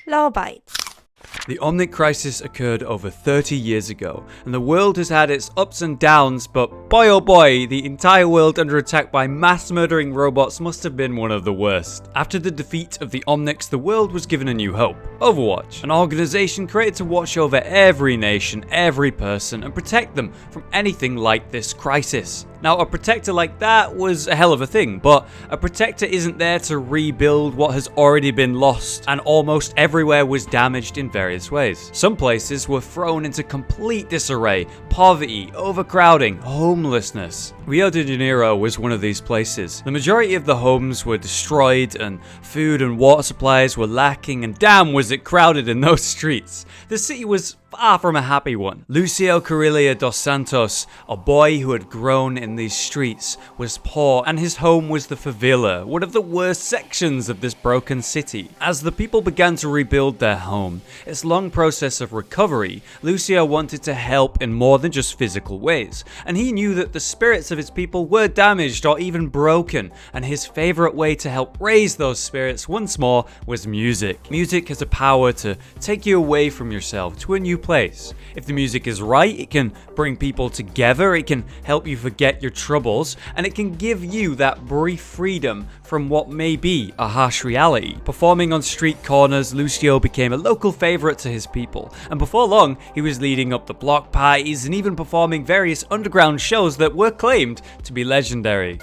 Lower bites. The Omnic crisis occurred over 30 years ago, and the world has had its ups and downs, but boy oh boy, the entire world under attack by mass-murdering robots must have been one of the worst. After the defeat of the Omnics, the world was given a new hope: Overwatch, an organization created to watch over every nation, every person, and protect them from anything like this crisis. Now, a protector like that was a hell of a thing, but a protector isn't there to rebuild what has already been lost, and almost everywhere was damaged in various ways. Some places were thrown into complete disarray: poverty, overcrowding, homelessness. Rio de Janeiro was one of these places. The majority of the homes were destroyed, and food and water supplies were lacking, and damn was it crowded in those streets. The city was far from a happy one. Lucio Carrillo dos Santos, a boy who had grown in these streets, was poor, and his home was the favela, one of the worst sections of this broken city. As the people began to rebuild their home, its long process of recovery, Lucio wanted to help in more than just physical ways, and he knew that the spirits of his people were damaged or even broken, and his favorite way to help raise those spirits once more was music. Music has a power to take you away from yourself to a new place. If the music is right, it can bring people together, it can help you forget your troubles, and it can give you that brief freedom from what may be a harsh reality. Performing on street corners, Lucio became a local favorite to his people, and before long, he was leading up the block parties and even performing various underground shows that were claimed to be legendary.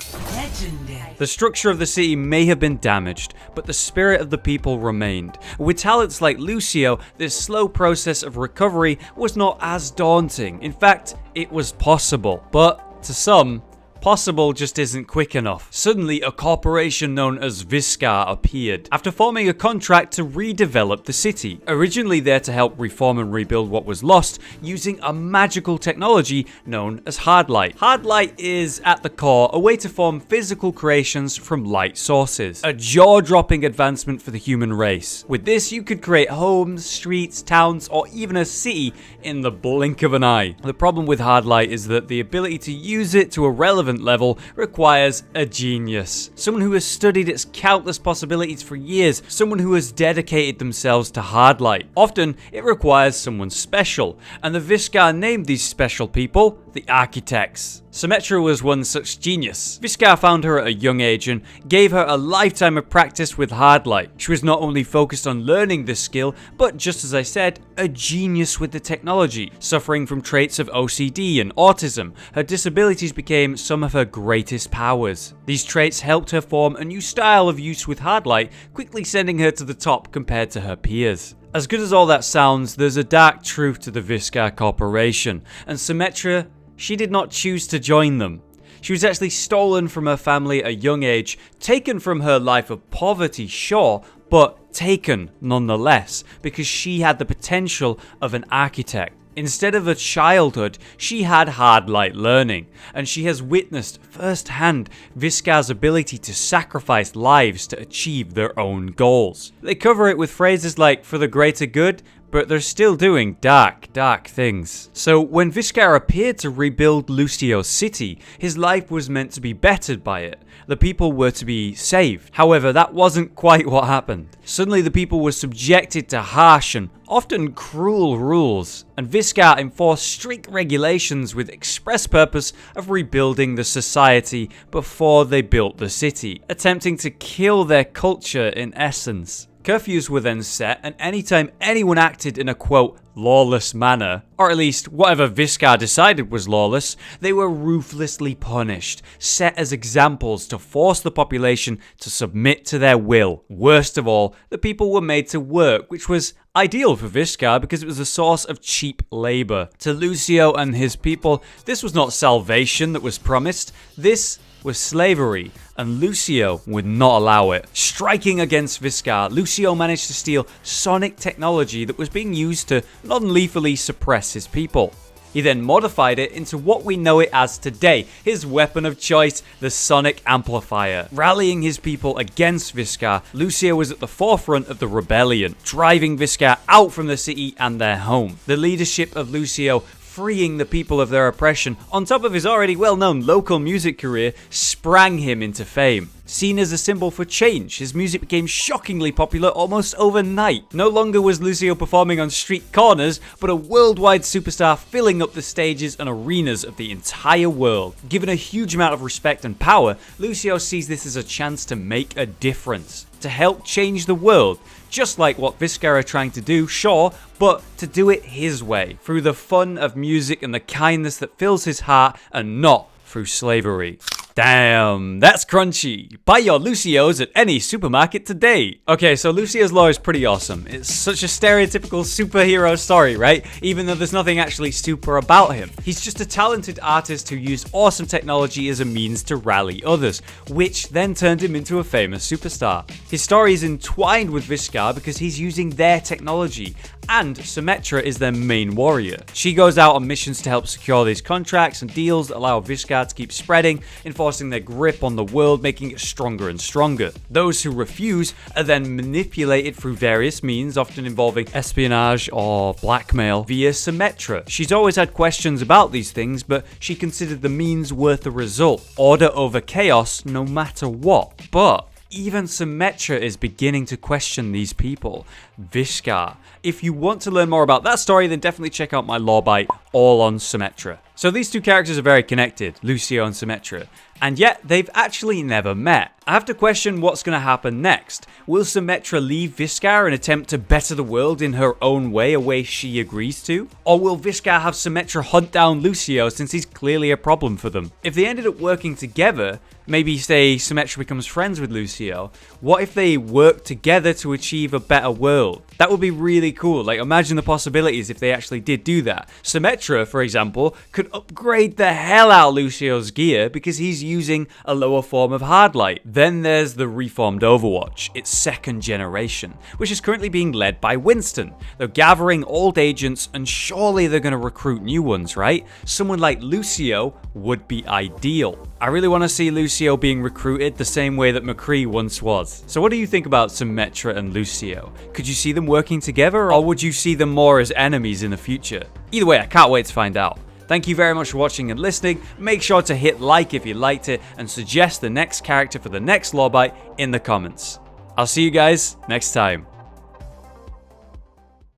The structure of the city may have been damaged, but the spirit of the people remained. With talents like Lucio, this slow process of recovery was not as daunting. In fact, it was possible, but to some, possible just isn't quick enough. Suddenly, a corporation known as Viscar appeared, after forming a contract to redevelop the city. Originally there to help reform and rebuild what was lost, using a magical technology known as hardlight. Hardlight is, at the core, a way to form physical creations from light sources. A jaw-dropping advancement for the human race. With this, you could create homes, streets, towns, or even a city in the blink of an eye. The problem with hardlight is that the ability to use it to a relevant level requires a genius. Someone who has studied its countless possibilities for years, someone who has dedicated themselves to hardlight. Often, it requires someone special, and the Viscar named these special people the Architects. Symmetra was one such genius. Viscar found her at a young age and gave her a lifetime of practice with hardlight. She was not only focused on learning this skill, but just as I said, a genius with the technology. Suffering from traits of OCD and autism, her disabilities became some of her greatest powers. These traits helped her form a new style of use with hardlight, quickly sending her to the top compared to her peers. As good as all that sounds, there's a dark truth to the Viscar Corporation, and Symmetra, she did not choose to join them. She was actually stolen from her family at a young age, taken from her life of poverty, sure, but taken nonetheless, because she had the potential of an architect. Instead of a childhood, she had hardlight learning, and she has witnessed firsthand Viscar's ability to sacrifice lives to achieve their own goals. They cover it with phrases like, "for the greater good," but they're still doing dark things. So when Viscar appeared to rebuild Lucio's city, his life was meant to be bettered by it. The people were to be saved. However, that wasn't quite what happened. Suddenly the people were subjected to harsh and often cruel rules, and Viscar enforced strict regulations with express purpose of rebuilding the society before they built the city, attempting to kill their culture in essence. Curfews were then set, and anytime anyone acted in a quote lawless manner, or at least whatever Viscar decided was lawless, they were ruthlessly punished, set as examples to force the population to submit to their will. Worst of all, the people were made to work, which was ideal for Viscar because it was a source of cheap labor. To Lucio and his people, this was not salvation that was promised, this was slavery, and Lucio would not allow it. Striking against Viscar, Lucio managed to steal sonic technology that was being used to non-lethally suppress his people. He then modified it into what we know it as today, his weapon of choice, the sonic amplifier. Rallying his people against Viscar, Lucio was at the forefront of the rebellion, driving Viscar out from the city and their home. The leadership of Lucio freeing the people of their oppression, on top of his already well-known local music career, sprang him into fame. Seen as a symbol for change, his music became shockingly popular almost overnight. No longer was Lucio performing on street corners, but a worldwide superstar filling up the stages and arenas of the entire world. Given a huge amount of respect and power, Lucio sees this as a chance to make a difference, to help change the world. Just like what Viscar are trying to do, sure, but to do it his way, through the fun of music and the kindness that fills his heart, and not through slavery. Damn, that's crunchy. Buy your Lucio's at any supermarket today. Okay, so Lucio's lore is pretty awesome. It's such a stereotypical superhero story, right? Even though there's nothing actually super about him. He's just a talented artist who used awesome technology as a means to rally others, which then turned him into a famous superstar. His story is entwined with Viscar because he's using their technology, and Symmetra is their main warrior. She goes out on missions to help secure these contracts and deals that allow Viscar to keep spreading, enforcing their grip on the world, making it stronger and stronger. Those who refuse are then manipulated through various means, often involving espionage or blackmail, via Symmetra. She's always had questions about these things, but she considered the means worth the result. Order over chaos, no matter what. But even Symmetra is beginning to question these people. Viscar. If you want to learn more about that story, then definitely check out my lore bite all on Symmetra. So these two characters are very connected, Lucio and Symmetra, and yet they've actually never met. I have to question what's going to happen next. Will Symmetra leave Viscar and attempt to better the world in her own way, a way she agrees to? Or will Viscar have Symmetra hunt down Lucio since he's clearly a problem for them? If they ended up working together, maybe say Symmetra becomes friends with Lucio, what if they work together to achieve a better world? That would be really cool. Like, imagine the possibilities if they actually did do that. Symmetra, for example, could upgrade the hell out of Lucio's gear because he's using a lower form of hardlight. Then there's the reformed Overwatch, its second generation, which is currently being led by Winston. They're gathering old agents and surely they're going to recruit new ones, right? Someone like Lucio would be ideal. I really want to see Lucio being recruited the same way that McCree once was. So what do you think about Symmetra and Lucio? Could you see them working together, or would you see them more as enemies in the future? Either way, I can't wait to find out. Thank you very much for watching and listening. Make sure to hit like if you liked it and suggest the next character for the next lore bite in the comments. I'll see you guys next time.